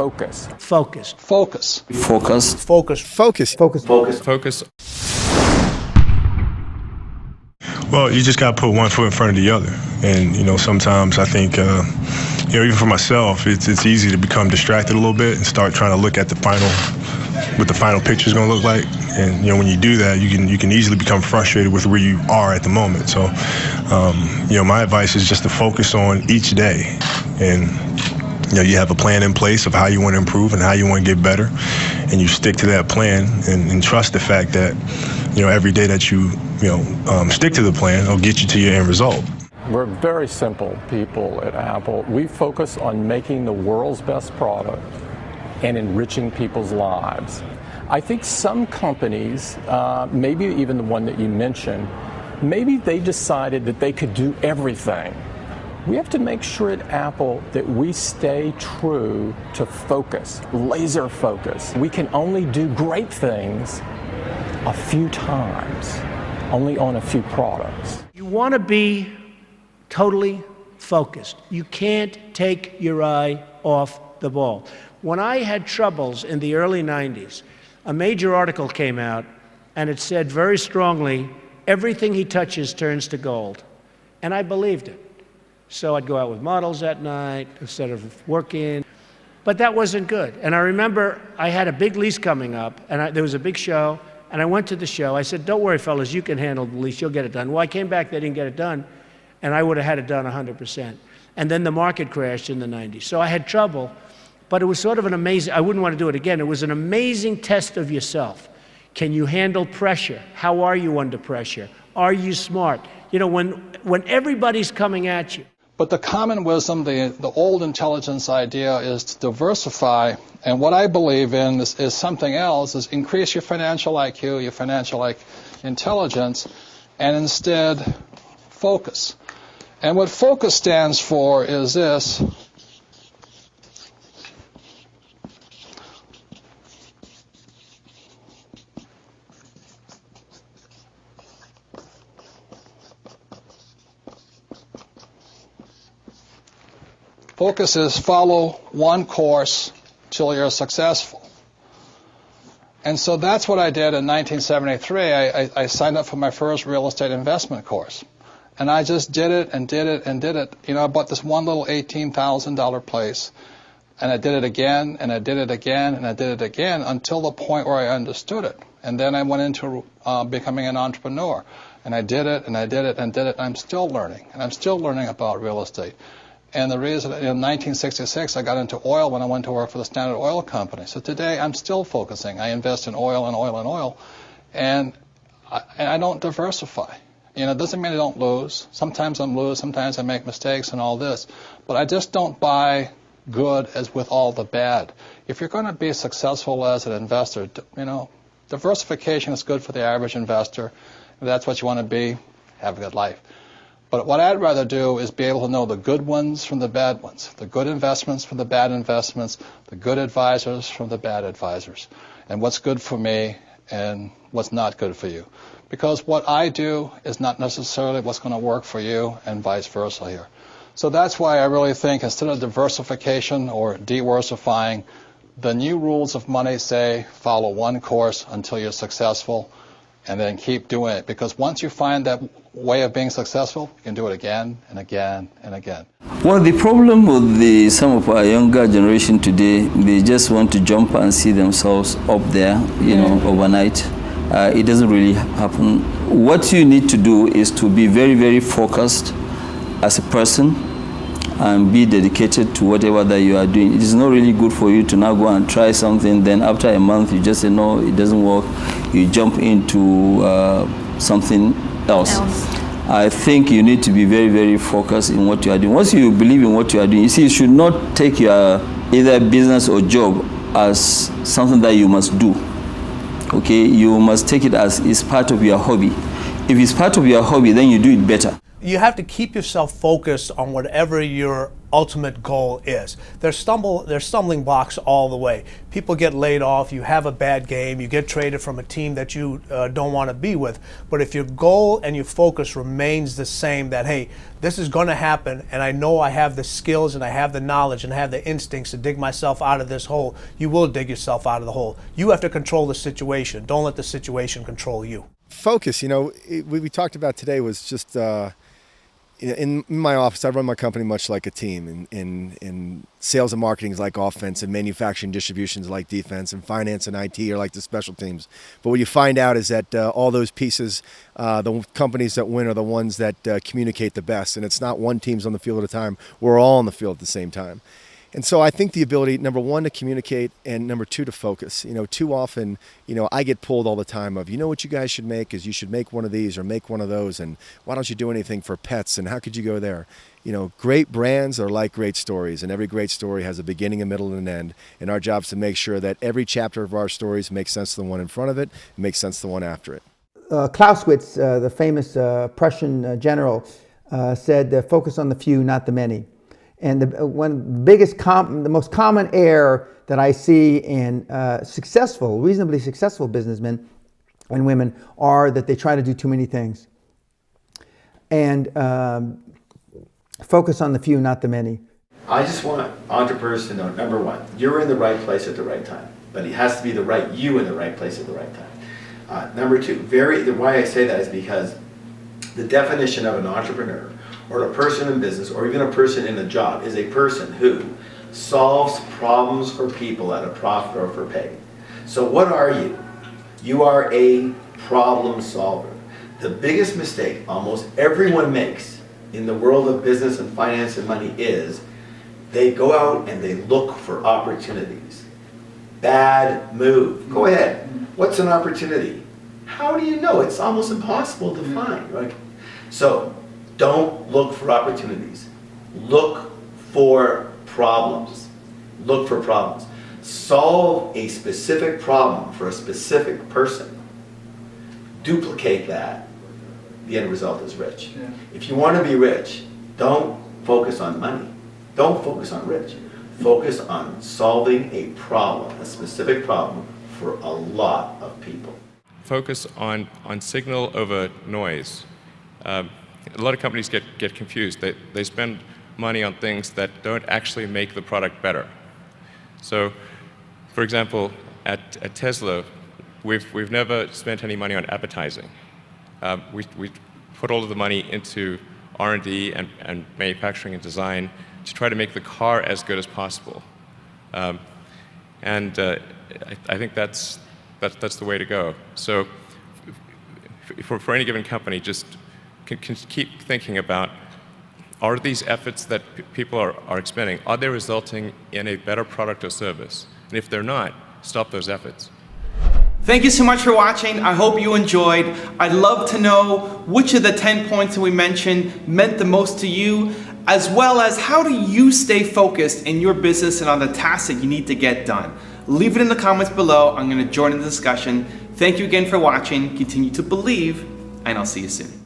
focus. Focus. Focus. Focus. Focus. Focus. Focus. Focus. Focus. Well, you just got to put one foot in front of the other. And, sometimes I think, even for myself, it's easy to become distracted a little bit and start trying to look at what the final picture is going to look like. And, when you do that, you can easily become frustrated with where you are at the moment. So, my advice is just to focus on each day. And, you have a plan in place of how you want to improve and how you want to get better. And you stick to that plan and trust the fact that, every day that you stick to the plan, it'll get you to your end result. We're very simple people at Apple. We focus on making the world's best product and enriching people's lives. I think some companies, maybe even the one that you mentioned, maybe they decided that they could do everything. We have to make sure at Apple that we stay true to focus, laser focus. We can only do great things a few times, only on a few products. You want to be totally focused. You can't take your eye off the ball. When I had troubles in the early 90s, a major article came out and it said very strongly, everything he touches turns to gold. And I believed it. So I'd go out with models at night instead of working. But that wasn't good. And I remember I had a big lease coming up, and there was a big show, and I went to the show. I said, don't worry, fellas, you can handle the lease. You'll get it done. Well, I came back, they didn't get it done, and I would have had it done 100%. And then the market crashed in the 90s. So I had trouble, but it was sort of an amazing, I wouldn't want to do it again. It was an amazing test of yourself. Can you handle pressure? How are you under pressure? Are you smart? When everybody's coming at you. But the common wisdom, the old intelligence idea is to diversify. And what I believe in is something else, is increase your financial IQ, your financial intelligence, and instead focus. And what focus stands for is this. Focus is follow one course till you're successful. And so that's what I did in 1973. I signed up for my first real estate investment course. And I just did it and did it and did it. I bought this one little $18,000 place. And I did it again, and I did it again, and I did it again until the point where I understood it. And then I went into becoming an entrepreneur. And I did it, and I did it, and did it. And I'm still learning. And I'm still learning about real estate. And the reason, in 1966, I got into oil when I went to work for the Standard Oil Company. So today, I'm still focusing. I invest in oil and oil and oil, and I don't diversify. It doesn't mean I don't lose. Sometimes I lose, sometimes I make mistakes and all this. But I just don't buy good as with all the bad. If you're going to be successful as an investor, diversification is good for the average investor. If that's what you want to be, have a good life. But what I'd rather do is be able to know the good ones from the bad ones, the good investments from the bad investments, the good advisors from the bad advisors, and what's good for me and what's not good for you. Because what I do is not necessarily what's going to work for you, and vice versa here. So that's why I really think instead of diversification or diversifying, the new rules of money say follow one course until you're successful, and then keep doing it. Because once you find that way of being successful, you can do it again and again and again. Well, the problem with some of our younger generation today, they just want to jump and see themselves up there, overnight. It doesn't really happen. What you need to do is to be very, very focused as a person and be dedicated to whatever that you are doing. It is not really good for you to now go and try something, then after a month you just say, no, it doesn't work. You jump into something else. I think you need to be very, very focused in what you are doing. Once you believe in what you are doing, you see, you should not take your either business or job as something that you must do. Okay, you must take it as it's part of your hobby. If it's part of your hobby, then you do it better. you have to keep yourself focused on whatever your ultimate goal is. There's stumbling blocks all the way. People get laid off, you have a bad game, you get traded from a team that you don't want to be with. But if your goal and your focus remains the same, that hey, this is going to happen, and I know I have the skills and I have the knowledge and I have the instincts to dig myself out of this hole, you will dig yourself out of the hole. You have to control the situation. Don't let the situation control you. Focus, we talked about today was just, in my office, I run my company much like a team. In sales and marketing is like offense, and manufacturing distribution is like defense, and finance and IT are like the special teams. But what you find out is that all those pieces, the companies that win are the ones that communicate the best. And it's not one team's on the field at a time. We're all on the field at the same time. And so I think the ability, number one, to communicate, and number two, to focus. Too often, I get pulled all the time of, what you guys should make is you should make one of these or make one of those, and why don't you do anything for pets, and how could you go there? Great brands are like great stories, and every great story has a beginning, a middle, and an end. And our job is to make sure that every chapter of our stories makes sense to the one in front of it, and makes sense to the one after it. Clausewitz, the famous Prussian general, said, focus on the few, not the many. And the most common error that I see in reasonably successful businessmen and women are that they try to do too many things. And focus on the few, not the many. I just want entrepreneurs to know, number one, you're in the right place at the right time, but it has to be the right you in the right place at the right time. Number two, why I say that is because the definition of an entrepreneur, or a person in business, or even a person in a job, is a person who solves problems for people at a profit or for pay. So what are you? You are a problem solver. The biggest mistake almost everyone makes in the world of business and finance and money is they go out and they look for opportunities. Bad move. Go ahead. What's an opportunity? How do you know? It's almost impossible to find, right? So, don't look for opportunities. Look for problems. Look for problems. Solve a specific problem for a specific person. Duplicate that. The end result is rich. Yeah. If you want to be rich, don't focus on money. Don't focus on rich. Focus on solving a problem, a specific problem for a lot of people. Focus on signal over noise. A lot of companies get confused. They spend money on things that don't actually make the product better. So, for example, at Tesla, we've never spent any money on advertising. We put all of the money into R&D and manufacturing and design to try to make the car as good as possible. I think that's the way to go. So, for any given company, just can keep thinking about, are these efforts that people are expending, are they resulting in a better product or service? And if they're not, stop those efforts. Thank you so much for watching. I hope you enjoyed. I'd love to know which of the 10 points that we mentioned meant the most to you, as well as how do you stay focused in your business and on the tasks that you need to get done. Leave it in the comments below. I'm going to join in the discussion. Thank you again for watching. Continue to believe, and I'll see you soon.